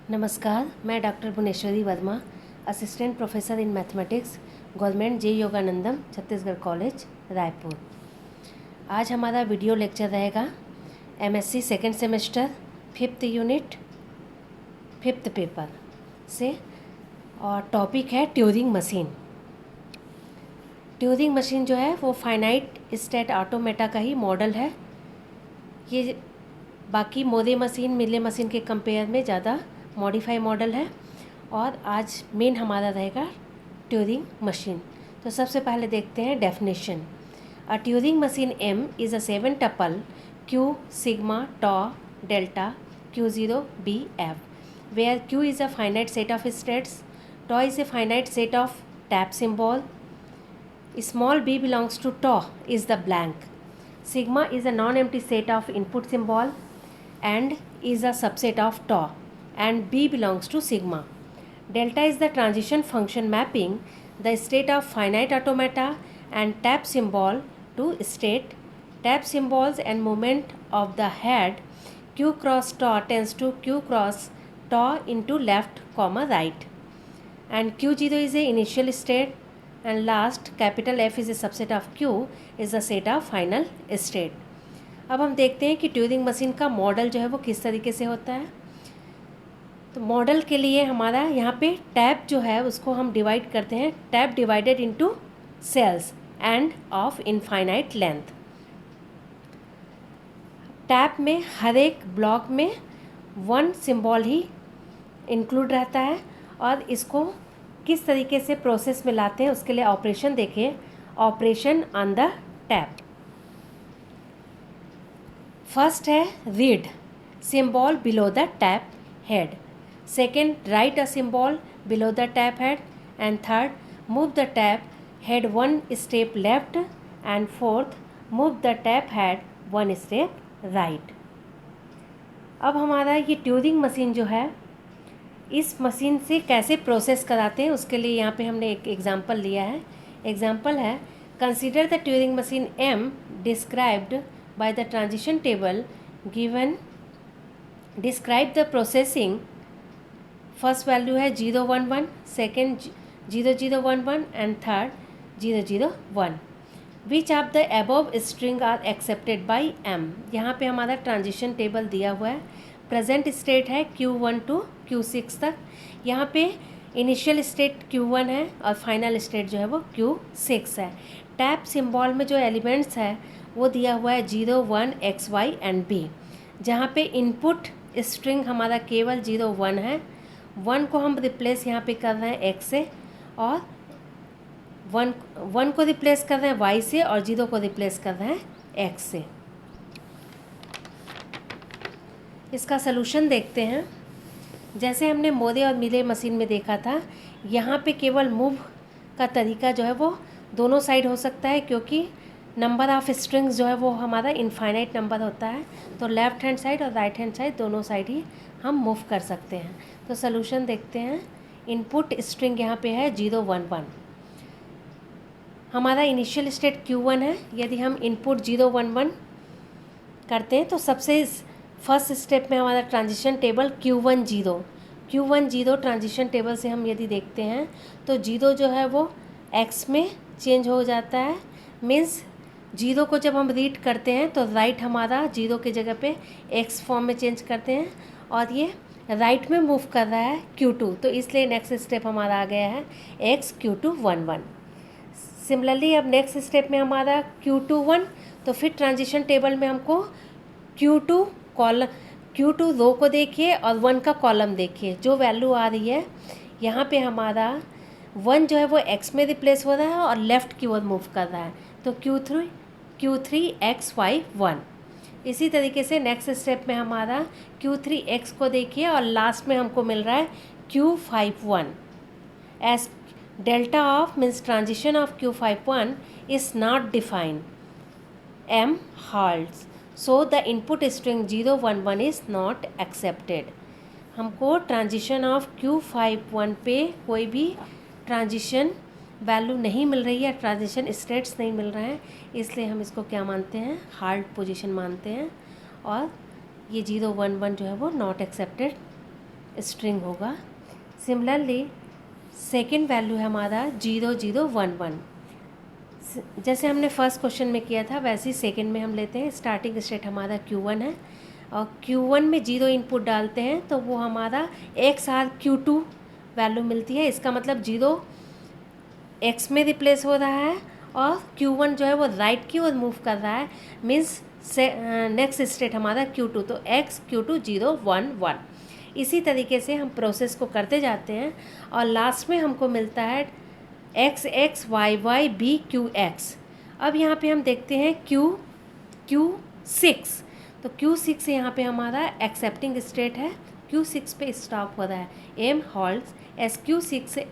नमस्कार, मैं doctor Bhuvaneshwari Verma, assistant professor in mathematics, government J Yoganandam, Chhattisgarh college, Raipur. आज हमारा वीडियो लेक्चर रहेगा MSc second semester 5th unit 5th paper से, और टॉपिक है ट्यूरिंग मशीन। ट्यूरिंग मशीन जो है वो फाइनाइट स्टेट ऑटोमेटा का ही मॉडल है। ये बाकी मोरे मशीन, मिले मशीन के कंपेयर में ज़्यादा मॉडिफाई मॉडल है। और आज मेन हमारा रहेगा ट्यूरिंग मशीन। तो सबसे पहले देखते हैं definition. A Turing machine M is a 7 tuple Q sigma tau delta Q0 B F, where Q is a finite set of states, tau is a finite set of tap symbol, small b belongs to tau is the blank, sigma is a non-empty set of input symbol and is a subset of tau, and b belongs to sigma. Delta is the transition function mapping the state of finite automata and tap symbol to state. Tap symbols and movement of the head q cross tau tends to q cross tau into left comma right, and q0 is a initial state, and last capital F is a subset of q is the set of final state. अब हम देखते हैं कि Turing machine का model जो है वो किस तरीके से होता है। तो मॉडल के लिए हमारा यहाँ पे टैप जो है उसको हम डिवाइड करते हैं, tape divided into cells and of infinite length. Tape में हर एक ब्लॉक में 1 सिंबल ही इंक्लूड रहता है, और इसको किस तरीके से प्रोसेस में लाते हैं उसके लिए ऑपरेशन देखिए। Operation on the tape. First है read symbol below the tape head, second write a symbol below the tape head, and third move the tape head 1 step left, and fourth move the tape head 1 step right. अब हमारा ये Turing machine जो है, इस machine से कैसे process कराते हैं उसके लिए यहाँ पे हमने एक एग्जांपल लिया है। एग्जांपल है, consider the Turing machine M described by the transition table given. Describe the processing. First value है 011, second 0011 and third 001. Which of the above string are accepted by M? यहाँ पे हमारा ट्रांजिशन टेबल दिया हुआ है। Present state है Q1 to Q6 तक। यहाँ पे इनिशियल स्टेट Q1 है और फाइनल स्टेट जो है वो Q6 है। टैप सिंबल में जो एलिमेंट्स है वो दिया हुआ है 0 1 X Y एंड B, जहाँ पे इनपुट स्ट्रिंग हमारा केवल 0 1 है। 1 को हम रिप्लेस यहाँ पे कर रहे हैं X से, और 1 को रिप्लेस कर रहे हैं Y से, और 0 को रिप्लेस कर रहे हैं X से। इसका सलूशन देखते हैं। जैसे हमने मोरे और मिले मशीन में देखा था, यहाँ पे केवल मूव का तरीका जो है वो दोनों साइड हो सकता है, क्योंकि नंबर ऑफ स्ट्रिंग्स जो है वो हमारा इनफाइनाइट नंबर होता है। तो लेफ़्ट हैंड साइड और राइट हैंड साइड दोनों साइड ही हम मूव कर सकते हैं। तो सलूशन देखते हैं। इनपुट स्ट्रिंग यहाँ पे है 011। हमारा इनिशियल स्टेट Q1 है। यदि हम इनपुट 011 करते हैं तो सबसे फर्स्ट स्टेप में हमारा transition table Q10 transition table से हम यदि देखते हैं तो 0 जो है वो X में चेंज हो जाता है। मीन्स 0 को जब हम रीड करते हैं तो राइट हमारा 0 की जगह पे X फॉर्म में चेंज करते हैं, और ये राइट में मूव कर रहा है Q2, तो इसलिए नेक्स्ट स्टेप हमारा आ गया है X Q211। सिमिलरली अब नेक्स्ट स्टेप में हमारा Q21, तो फिर ट्रांजिशन टेबल में हमको Q2 रो को देखिए और 1 का कॉलम देखिए। जो वैल्यू आ रही है यहाँ पे हमारा 1 जो है वो X में रिप्लेस हो रहा है और लेफ़्ट की ओर मूव कर रहा है, तो Q3 XY1। इसी तरीके से नेक्स्ट स्टेप में हमारा Q3X को देखिए, और लास्ट में हमको मिल रहा है Q51। As delta of means transition of Q51 is not defined, M halts, so the input string 011 is not accepted. हमको ट्रांजिशन ऑफ Q51 पे कोई भी ट्रांजिशन वैल्यू नहीं मिल रही है, ट्रांजिशन स्टेट्स नहीं मिल रहे हैं, इसलिए हम इसको क्या मानते हैं, हाल्ट पोजीशन मानते हैं, और ये 011 जो है वो नॉट एक्सेप्टेड स्ट्रिंग होगा। सिमिलरली सेकेंड वैल्यू है हमारा 0011। जैसे हमने फर्स्ट क्वेश्चन में किया था वैसे ही सेकेंड में हम लेते हैं। स्टार्टिंग स्टेट हमारा Q1 है और Q1 में 0 इनपुट डालते हैं तो वो हमारा XR Q2 वैल्यू मिलती है। इसका मतलब 0 X में रिप्लेस हो रहा है और Q1 जो है वो राइट की ओर मूव कर रहा है, मीन्स नेक्स्ट स्टेट हमारा Q2, तो X Q2 0 1 1। इसी तरीके से हम प्रोसेस को करते जाते हैं और लास्ट में हमको मिलता है X X Y Y B Q X। अब यहाँ पे हम देखते हैं Q6, तो Q6 यहाँ पे हमारा एक्सेप्टिंग स्टेट है, Q6 पे स्टॉप हो रहा है। M holds as Q6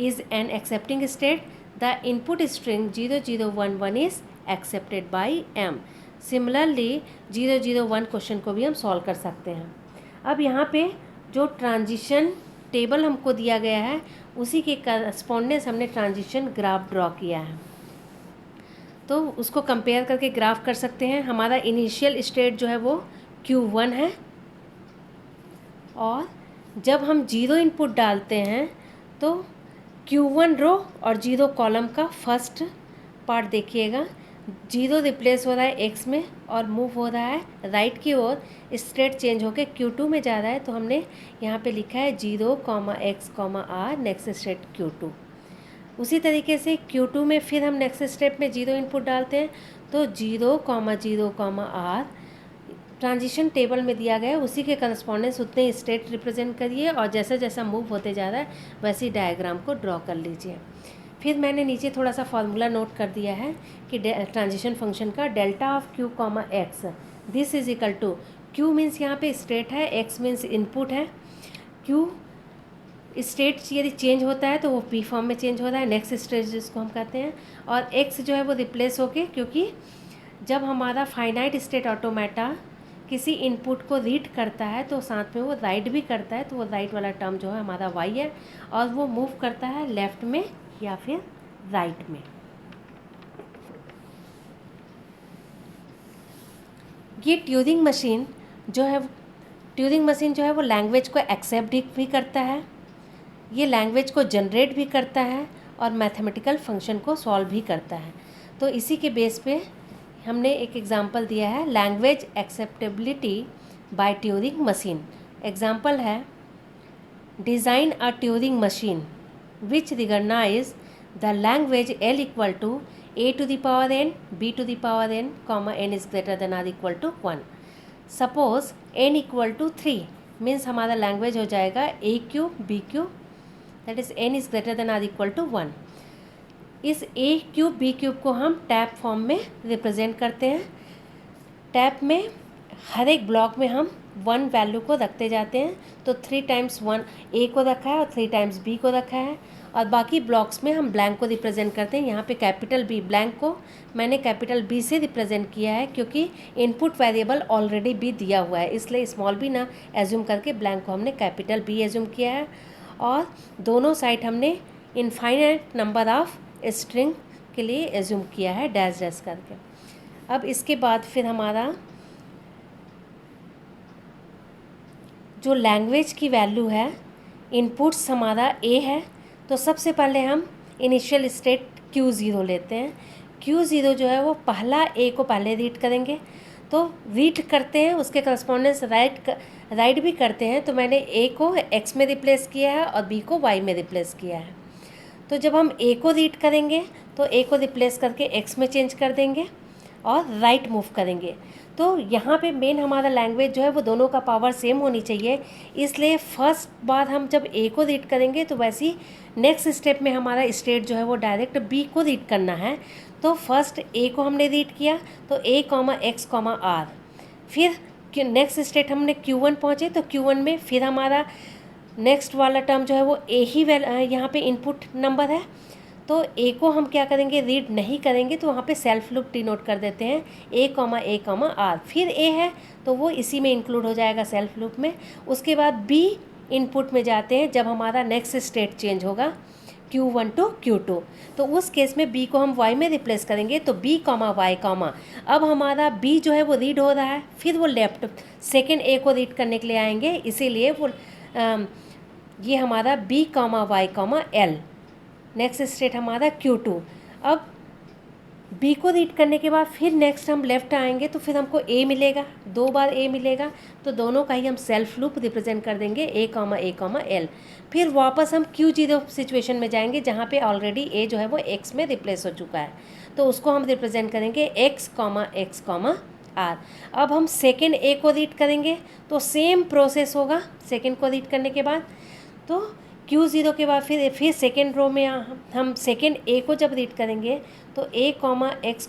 is an accepting state, the input string 0011 is accepted by M। Similarly 001 question को भी हम सॉल्व कर सकते हैं। अब यहाँ पे जो ट्रांजिशन टेबल हमको दिया गया है उसी के करस्पॉन्डेंस हमने ट्रांजिशन ग्राफ ड्रॉ किया है, तो उसको कंपेयर करके ग्राफ कर सकते हैं। हमारा इनिशियल स्टेट जो है वो Q1 है और जब हम 0 इनपुट डालते हैं तो Q1 रो और 0 कॉलम का फर्स्ट पार्ट देखिएगा, 0 रिप्लेस हो रहा है X में और मूव हो रहा है राइट की ओर, स्टेट चेंज होके Q2 में जा रहा है, तो हमने यहाँ पे लिखा है 0, X, R next state Q2। उसी तरीके से Q2 में फिर हम नेक्स्ट स्टेप में 0 इनपुट डालते हैं तो 0, 0, R ट्रांजिशन टेबल में दिया गया है, उसी के करस्पॉन्डेंस उतने स्टेट रिप्रेजेंट करिए और जैसा जैसा मूव होते जा रहा है वैसे ही डायग्राम को ड्रॉ कर लीजिए। फिर मैंने नीचे थोड़ा सा फार्मूला नोट कर दिया है कि ट्रांजिशन फंक्शन का delta of Q, X this is equal to, Q means यहाँ पे स्टेट है, X मीन्स इनपुट है। Q स्टेट यदि चेंज होता है तो वो P फॉर्म में चेंज हो रहा है, नेक्स्ट स्टेट जिसको हम कहते हैं, और X जो है वो रिप्लेस होके, क्योंकि जब हमारा फाइनाइट स्टेट ऑटोमेटा किसी इनपुट को रीड करता है तो साथ में वो राइट भी करता है, तो वो राइट वाला टर्म जो है हमारा Y है और वो मूव करता है लेफ़्ट में या फिर राइट में। ये ट्यूरिंग मशीन जो है वो लैंग्वेज को एक्सेप्ट भी करता है, ये लैंग्वेज को जनरेट भी करता है और मैथमेटिकल फंक्शन को सॉल्व भी करता है। तो इसी के बेस पे हमने एक एग्जांपल दिया है, language acceptability by Turing machine. Example है, design a Turing machine which recognize the language L equal to A to the power n, B to the power n, n is greater than or equal to 1। Suppose n equal to 3 means हमारा language हो जाएगा A cube B cube, that is n is greater than or equal to 1। इस A cube B cube को हम tab form में represent करते हैं। Tab में हर एक ब्लॉक में हम 1 वैल्यू को रखते जाते हैं, तो 3 टाइम्स 1 A को रखा है और 3 टाइम्स B को रखा है, और बाकी ब्लॉक्स में हम ब्लैंक को रिप्रेजेंट करते हैं। यहाँ पे कैपिटल B, ब्लैंक को मैंने कैपिटल B से रिप्रेजेंट किया है क्योंकि इनपुट वेरिएबल ऑलरेडी B दिया हुआ है, इसलिए स्मॉल b ना एज्यूम करके ब्लैंक को हमने कैपिटल B एज्यूम किया है। और दोनों साइड हमने इनफाइनाइट नंबर ऑफ स्ट्रिंग के लिए एज्यूम किया है डैश डैश करके। अब इसके बाद फिर हमारा जो लैंग्वेज की वैल्यू है, इनपुट्स हमारा A है, तो सबसे पहले हम इनिशियल स्टेट Q0 लेते हैं। Q0 जो है वो पहला A को पहले रीड करेंगे, तो रीड करते हैं उसके करस्पॉन्डेंस राइट भी करते हैं, तो मैंने A को X में रिप्लेस किया है और B को Y में रिप्लेस किया है। तो जब हम A को रीड करेंगे तो A को रिप्लेस करके X में चेंज कर देंगे और राइट मूव करेंगे। तो यहाँ पे मेन हमारा लैंग्वेज जो है वो दोनों का पावर सेम होनी चाहिए, इसलिए फर्स्ट बार हम जब A को रीड करेंगे तो वैसे ही नेक्स्ट स्टेप में हमारा स्टेट जो है वो डायरेक्ट B को रीड करना है। तो फर्स्ट A को हमने रीड किया तो A, X, R, फिर नेक्स्ट स्टेट हमने Q1 पहुँचे तो Q1 में फिर हमारा नेक्स्ट वाला टर्म जो है वो A ही यहाँ पे इनपुट नंबर है, तो A को हम क्या करेंगे, रीड नहीं करेंगे, तो वहाँ पे सेल्फ लूप डिनोट कर देते हैं A, R, फिर A है तो वो इसी में इंक्लूड हो जाएगा सेल्फ लूप में। उसके बाद B इनपुट में जाते हैं जब हमारा नेक्स्ट स्टेट चेंज होगा Q1 टू Q2, तो उस केस में B को हम Y में रिप्लेस करेंगे, तो B, Y, अब हमारा B जो है वो रीड हो रहा है, फिर वो लेफ्ट सेकेंड A को रीड करने के लिए आएंगे, इसीलिए वो ये हमारा B, Y, L। Next state हमारा Q2। अब B को रीड करने के बाद फिर नेक्स्ट हम लेफ्ट आएंगे तो फिर हमको A मिलेगा, 2 बार A मिलेगा, तो दोनों का ही हम सेल्फ लूप रिप्रेजेंट कर देंगे A, L। फिर वापस हम Q0 सिचुएशन में जाएंगे जहाँ पे ऑलरेडी A जो है वो X में रिप्लेस हो चुका है, तो उसको हम रिप्रेजेंट करेंगे X, R। अब हम सेकेंड A को रीड करेंगे तो सेम प्रोसेस होगा। सेकेंड को रीड करने के बाद तो Q0 के बाद फिर सेकेंड रो में हम सेकेंड A को जब रीड करेंगे तो A, X,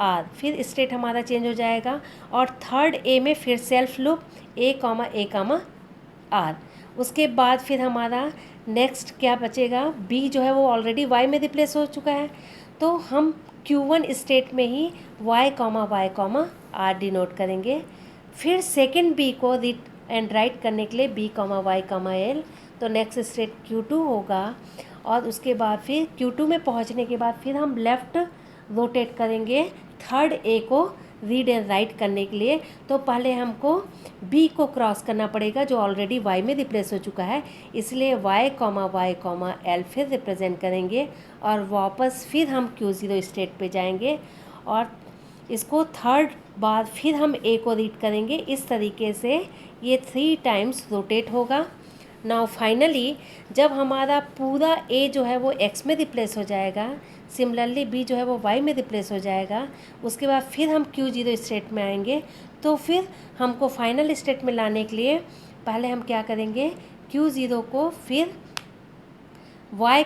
R, फिर स्टेट हमारा चेंज हो जाएगा और थर्ड A में फिर सेल्फ लूप A, R। उसके बाद फिर हमारा नेक्स्ट क्या बचेगा, B जो है वो ऑलरेडी Y में रिप्लेस हो चुका है, तो हम Q1 स्टेट में ही Y, R डिनोट करेंगे। फिर सेकेंड B को रीड एंड राइट करने के लिए B, Y, L, तो नेक्स्ट स्टेट Q2 होगा। और उसके बाद फिर Q2 में पहुंचने के बाद फिर हम लेफ़्ट रोटेट करेंगे थर्ड A को रीड एंड राइट करने के लिए, तो पहले हमको B को क्रॉस करना पड़ेगा जो ऑलरेडी Y में रिप्लेस हो चुका है, इसलिए Y, L फिर रिप्रेजेंट करेंगे और वापस फिर हम Q0 स्टेट पे जाएंगे और इसको थर्ड बार फिर हम A को रीड करेंगे। इस तरीके से ये 3 टाइम्स रोटेट होगा। नाउ फाइनली जब हमारा पूरा A जो है वो X में रिप्लेस हो जाएगा, सिमिलरली B जो है वो Y में रिप्लेस हो जाएगा, उसके बाद फिर हम Q0 स्टेट में आएंगे, तो फिर हमको फाइनल स्टेट में लाने के लिए पहले हम क्या करेंगे, Q0 को फिर Y,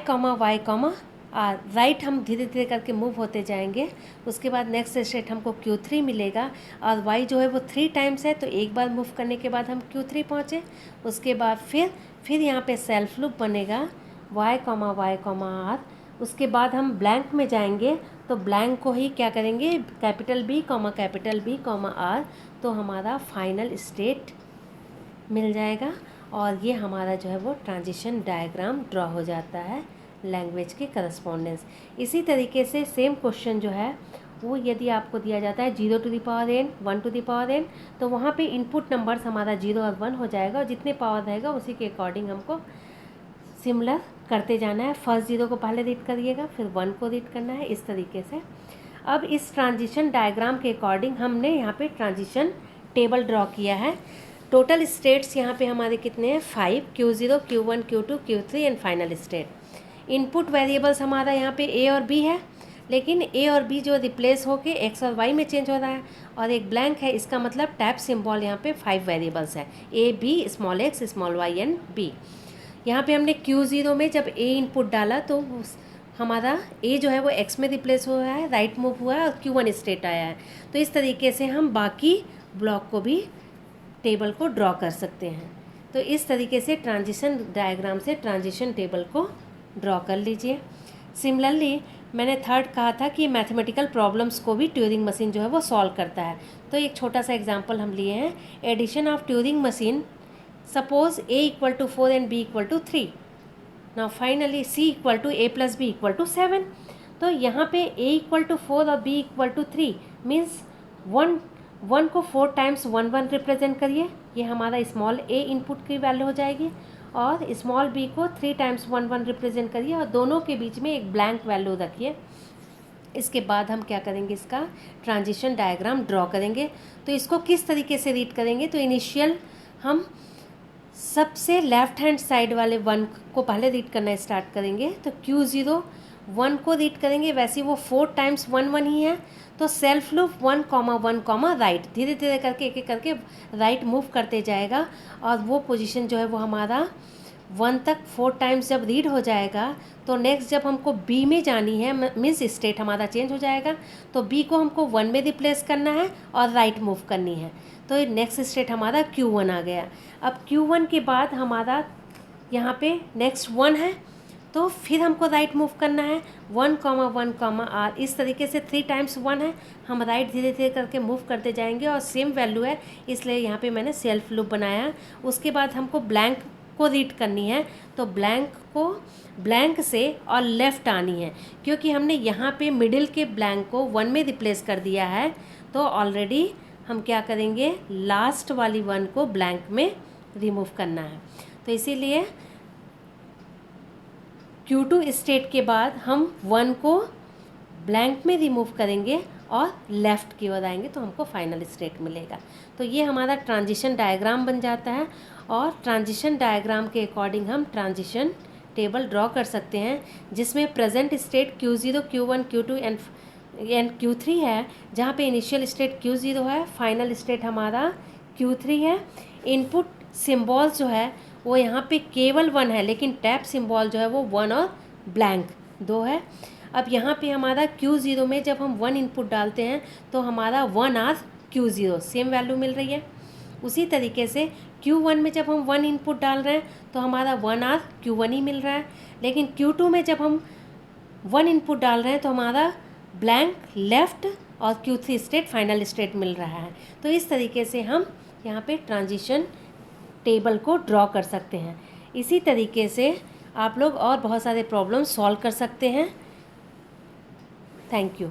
R राइट हम धीरे धीरे करके मूव होते जाएंगे। उसके बाद नेक्स्ट स्टेट हमको Q3 मिलेगा और Y जो है वो 3 टाइम्स है, तो एक बार मूव करने के बाद हम Q3 पहुँचे। उसके बाद फिर यहाँ पे सेल्फ लूप बनेगा Y, R। उसके बाद हम ब्लैंक में जाएंगे तो ब्लैंक को ही क्या करेंगे, कैपिटल B, R, तो हमारा फाइनल स्टेट मिल जाएगा और ये हमारा जो है वो ट्रांजिशन डायग्राम ड्रॉ हो जाता है लैंग्वेज के करस्पॉन्डेंस। इसी तरीके से सेम क्वेश्चन जो है वो यदि आपको दिया जाता है 0 to the power n, 1 to the power n, तो वहाँ पे इनपुट नंबर्स हमारा 0 और 1 हो जाएगा और जितने पावर रहेगा उसी के अकॉर्डिंग हमको सिमिलर करते जाना है। फर्स्ट 0 को पहले रीड करिएगा, फिर 1 को रीड करना है, इस तरीके से। अब इस ट्रांजिशन डायग्राम के अकॉर्डिंग हमने यहाँ पे ट्रांजिशन टेबल ड्रॉ किया है। टोटल स्टेट्स यहाँ पे हमारे कितने हैं, 5, Q0, Q1, Q2, Q3 and final state. Input variables हमारा यहाँ पे A और B है, लेकिन A और B जो रिप्लेस होके X और Y में चेंज हो रहा है और एक ब्लैंक है, इसका मतलब टैप सिंबल यहाँ पे 5 वेरिएबल्स है, A, B, small x, small y and B। यहाँ पे हमने Q0 में जब A इनपुट डाला तो हमारा A जो है वो X में रिप्लेस हुआ है, राइट मूव हुआ है और Q1 स्टेट आया है। तो इस तरीके से हम बाकी ब्लॉक को भी टेबल को ड्रॉ कर सकते हैं। तो इस तरीके से ट्रांजिशन डायग्राम से ट्रांजिशन टेबल को ड्रॉ कर लीजिए। सिमिलरली मैंने थर्ड कहा था कि मैथमेटिकल प्रॉब्लम्स को भी ट्यूरिंग मशीन जो है वो सॉल्व करता है। तो एक छोटा सा एग्जांपल हम लिए हैं, addition of Turing machine. Suppose A equal to 4 and B equal to 3। Now finally C equal to A plus B equal to 7। तो यहाँ पे A इक्वल टू 4 और B इक्वल टू 3 मीन्स 1 को 4 टाइम्स 1 रिप्रेजेंट करिए, ये हमारा small A input की value हो जाएगी, और स्मॉल b को 3 टाइम्स 1 रिप्रेजेंट करिए और दोनों के बीच में एक ब्लैंक वैल्यू रखिए। इसके बाद हम क्या करेंगे, इसका ट्रांजिशन डायग्राम ड्रॉ करेंगे। तो इसको किस तरीके से रीड करेंगे, तो इनिशियल हम सबसे लेफ्ट हैंड साइड वाले 1 को पहले रीड करना स्टार्ट करेंगे। तो Q0 1 को रीड करेंगे, वैसे वो 4 टाइम्स 1 ही है, तो सेल्फ लूप 1, 1, राइट, धीरे धीरे करके एक एक करके राइट मूव करते जाएगा और वो पोजीशन जो है वो हमारा 1 तक 4 टाइम्स जब रीड हो जाएगा तो नेक्स्ट जब हमको B में जानी है, मीन्स स्टेट हमारा चेंज हो जाएगा, तो B को हमको 1 में रिप्लेस करना है और राइट मूव करनी है। तो नेक्स्ट स्टेट हमारा Q1 आ गया। अब Q1 के बाद हमारा यहाँ पे नेक्स्ट 1 है, तो फिर हमको राइट मूव करना है 1, 1, R। इस तरीके से 3 टाइम्स 1 है, हम राइट धीरे धीरे करके मूव करते जाएंगे और सेम वैल्यू है, इसलिए यहाँ पे मैंने सेल्फ लूप बनाया। उसके बाद हमको ब्लैंक को रीड करनी है, तो ब्लैंक से और लेफ़्ट आनी है, क्योंकि हमने यहाँ पे मिडिल के ब्लैंक को 1 में रिप्लेस कर दिया है, तो ऑलरेडी हम क्या करेंगे, लास्ट वाली 1 को ब्लैंक में रिमूव करना है। तो इसीलिए Q2 स्टेट के बाद हम 1 को ब्लैंक में रिमूव करेंगे और लेफ़्ट की ओर आएंगे तो हमको फाइनल स्टेट मिलेगा। तो ये हमारा ट्रांजिशन डायग्राम बन जाता है और ट्रांजिशन डायग्राम के अकॉर्डिंग हम ट्रांजिशन टेबल ड्रॉ कर सकते हैं, जिसमें present state Q0, Q1, Q2 and Q3 है, जहाँ पे इनिशियल स्टेट Q0 है, फाइनल स्टेट हमारा Q3 है। इनपुट सिंबल जो है वो यहाँ पे केवल 1 है, लेकिन टैप सिंबल जो है वो 1 और ब्लैंक 2 है। अब यहाँ पे हमारा Q0 में जब हम 1 इनपुट डालते हैं तो हमारा 1 आर Q0 सेम वैल्यू मिल रही है। उसी तरीके से Q1 में जब हम 1 इनपुट डाल रहे हैं तो हमारा 1 आर Q1 ही मिल रहा है, लेकिन Q2 में जब हम 1 इनपुट डाल रहे हैं तो हमारा ब्लैंक लेफ़्ट और Q3 स्टेट फाइनल स्टेट मिल रहा है। तो इस तरीके से हम यहाँ पे ट्रांजिशन टेबल को ड्रॉ कर सकते हैं। इसी तरीके से आप लोग और बहुत सारे प्रॉब्लम सॉल्व कर सकते हैं। Thank you.